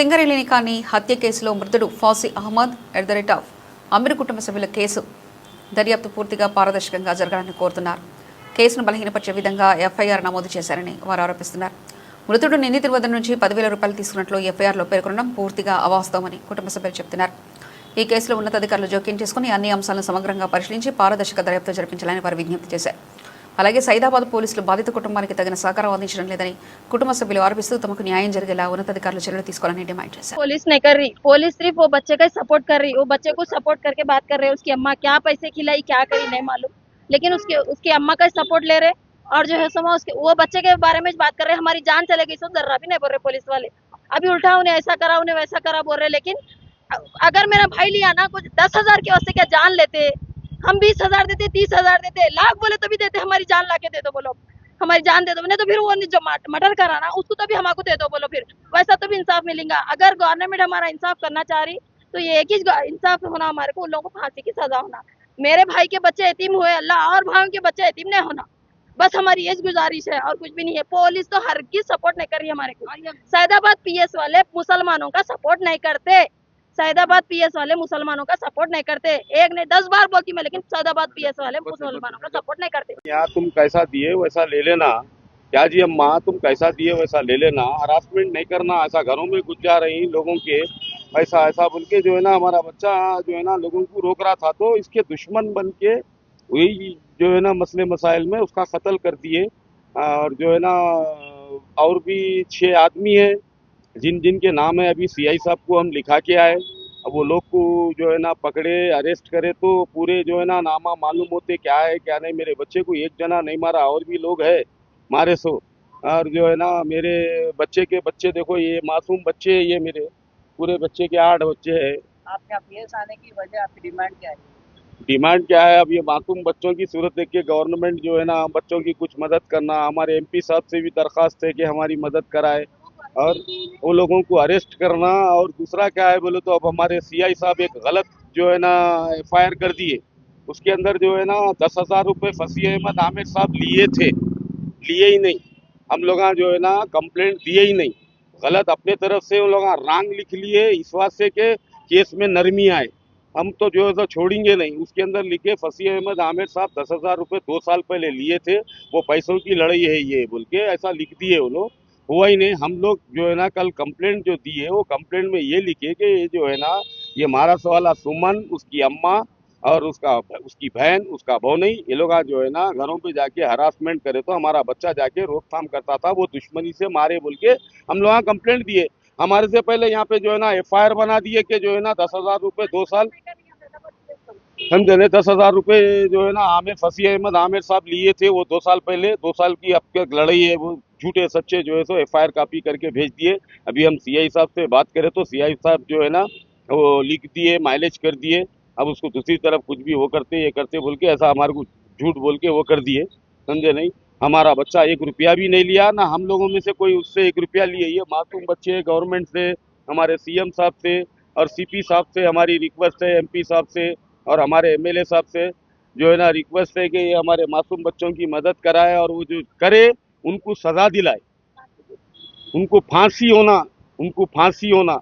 సింగరేణి కాని హత్య కేసులో మృతుడు ఫాసీ అహ్మద్ అమీర్ కుటుంబ సభ్యుల కేసు దర్యాప్తు పూర్తిగా పారదర్శకంగా జరగాలని కోరుతున్నారు. కేసును బలహీనపరిచే విధంగా ఎఫ్ఐఆర్ నమోదు చేశారని వారు ఆరోపిస్తున్నారు. మృతుడు నిందితుడి వద్ద నుంచి 10,000 రూపాయలు తీసుకున్నట్లు ఎఫ్ఐఆర్లో పేర్కొనడం పూర్తిగా అవాస్తవమని కుటుంబ సభ్యులు చెబుతున్నారు. ఈ కేసులో ఉన్నతాధికారులు జోక్యం చేసుకుని అన్ని అంశాలను సమగ్రంగా పరిశీలించి పారదర్శక దర్యాప్తు జరిపించాలని వారు విజ్ఞప్తి చేశారు. అలాగే సైదాబాద్ పోలీసులు బాధిత కుటుంబానికి తగిన సహకారం అందించడం లేదని కుటుంబ సభ్యులు ఆరోపిస్తూ తమకు న్యాయం జరిగేలా ఉన్నతాధికారులు చర్యలు తీసుకోవాలని డిమాండ్ చేశారు. पुलिस नहीं कर रही, पुलिस सिर्फ वो बच्चे का सपोर्ट कर रही, वो बच्चे को सपोर्ट करके बात कर रहे हैं. उसकी अम्मा क्या पैसे खिलाई क्या करी नहीं मालूम, लेकिन उसकी अम्मा का सपोर्ट ले रहे और जो है समा उसके वो बच्चे के बारे में बात कर रहे. हमारी जान चलेगी इसको जर्रा भी नहीं बोल रहे पुलिस वाले. अभी उल्टा उन्हें ऐसा करा उन्हें वैसा करा बोल रहे. लेकिन अगर मेरा भाई लिया ना कुछ 10,000 के वास्ते क्या जान लेते, हम 20,000 देते 30,000 देते, लाख बोले तो भी देते. हमारी जान लाके दे दो बोलो, हमारी जान दे दो. नहीं तो फिर वो जो मर्डर करा ना उसको तो भी हमको दे दो बोलो, फिर वैसा तो भी इंसाफ मिलेगा. अगर गवर्नमेंट हमारा इंसाफ करना चाह रही तो ये एक ही इंसाफ होना हमारे को, उन लोगों को फांसी की सजा होना. मेरे भाई के बच्चे यतीम हुए, अल्लाह और भाइयों के बच्चे यतीम नहीं होना, बस हमारी ये गुजारिश है और कुछ भी नहीं है. पुलिस तो हर की सपोर्ट नहीं कर रही हमारे को. सैदाबाद पीएस वाले मुसलमानों का सपोर्ट नहीं करते, सैदाबाद पीएस वाले मुसलमानों का सपोर्ट नहीं करते. एक नहीं 10 बार बोलती मैं, लेकिन सैदाबाद पीएस वाले मुसलमानों का सपोर्ट नहीं करते. यहाँ तुम कैसा दिए वैसा ले लेना. क्या जी अम्मा, तुम कैसा दिए वैसा ले लेना. हरासमेंट नहीं करना. ऐसा घरों में घुस जा रही लोगों के ऐसा ऐसा बोल के जो है ना हमारा बच्चा जो है ना लोगों को रोक रहा था, तो इसके दुश्मन बन के वही जो है ना मसले मसाइल में उसका कत्ल कर दिए. और जो है ना और भी 6 आदमी है जिन के नाम है अभी सीआई साहब को हम लिखा के आए. अब वो लोग को जो है ना पकड़े अरेस्ट करे तो पूरे जो है ना नामा मालूम होते क्या है क्या नहीं. मेरे बच्चे को एक जना नहीं मारा, और भी लोग है मारे सो. और जो है ना मेरे बच्चे के बच्चे देखो, ये मासूम बच्चे, ये मेरे पूरे बच्चे के 8 बच्चे हैं. आपके पीएस आने की वजह आपकी डिमांड क्या है? डिमांड क्या है? अब ये मासूम बच्चों की सूरत देख के गवर्नमेंट जो है ना बच्चों की कुछ मदद करना. हमारे एमपी साहब से भी दरख्वास्त है कि हमारी मदद कराए और वो लोगों को अरेस्ट करना. और दूसरा क्या है बोले तो अब हमारे सीआई साहब एक गलत जो है ना एफआईआर कर दिए. उसके अंदर जो है ना 10,000 रुपये फसी अहमद आमिर साहब लिए ही नहीं. हम लोग जो है ना कंप्लेंट दिए ही नहीं, गलत अपने तरफ से वो लोग रंग लिख लिए इस बात से के केस में नरमी आए. हम तो जो है तो छोड़ेंगे नहीं. उसके अंदर लिखे फसी अहमद आमिर साहब 10,000 रुपये 2 साल पहले लिए थे, वो पैसों की लड़ाई है ये बोल के ऐसा लिख दिए वो लोग. हुआ ही नहीं. हम लोग जो है ना कल कंप्लेंट जो दी है वो कंप्लेंट में ये लिखे कि ये जो है ना ये महाराष्ट्र वाला सुमन, उसकी अम्मा और उसकी बहन, उसका भौनई, ये लोग जो है ना घरों पे जाके हरासमेंट करे तो हमारा बच्चा जाके रोकथाम करता था, वो दुश्मनी से मारे बोल के हम लोग कंप्लेंट दिए. हमारे से पहले यहाँ पे जो है ना एफआईआर बना दिए कि जो है ना 10,000 रुपये 2 साल समझे नहीं. 10,000 रुपये जो है ना फसी अहमद आमिर साहब लिए थे वो 2 साल पहले. 2 साल की अब तक लड़ाई है, वो झूठे सच्चे जो है सो एफआईआर कॉपी करके भेज दिए. अभी हम सीआई साहब से बात करें तो सीआई साहब जो है ना वो लिख दिए, माइलेज कर दिए. अब उसको दूसरी तरफ कुछ भी वो करते ये करते बोल के ऐसा हमारे को झूठ बोल के वो कर दिए, समझे नहीं. हमारा बच्चा 1 रुपया भी नहीं लिया, ना हम लोगों में से कोई उससे 1 रुपया लिए. ये मासूम बच्चे गवर्नमेंट से, हमारे सीएम साहब से और सीपी साहब से हमारी रिक्वेस्ट है, एमपी साहब से और हमारे एमएलए साहब से जो है ना रिक्वेस्ट है कि ये हमारे मासूम बच्चों की मदद कराए और वो जो करे उनको सजा दिलाए, उनको फांसी होना.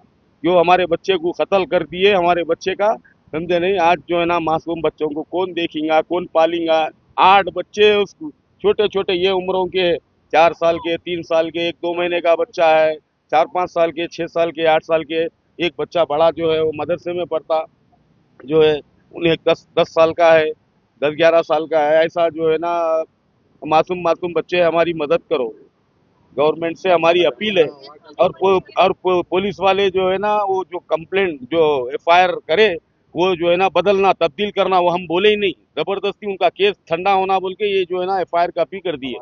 जो हमारे बच्चे को कत्ल कर दिए हमारे बच्चे का, समझे नहीं. आज जो है ना मासूम बच्चों को कौन देखेगा, कौन पालेगा. 8 बच्चे उसको छोटे छोटे ये उम्रों के, 4 साल के, 3 साल के, 1-2 महीने का बच्चा है, 4-5 साल के, 6 साल के, 8 साल के. एक बच्चा बड़ा जो है वो मदरसे में पढ़ता जो है, उन्हें 10 साल का है, 10-11 साल का है. ऐसा जो है ना मासूम बच्चे हमारी मदद करो, गवर्नमेंट से हमारी अपील है. और पुलिस वाले जो है ना वो जो कंप्लेंट जो एफआईआर करे वो जो है ना बदलना, तब्दील करना, वो हम बोले ही नहीं. जबरदस्ती उनका केस ठंडा होना बोल के ये जो है ना एफआईआर कॉपी कर दी है.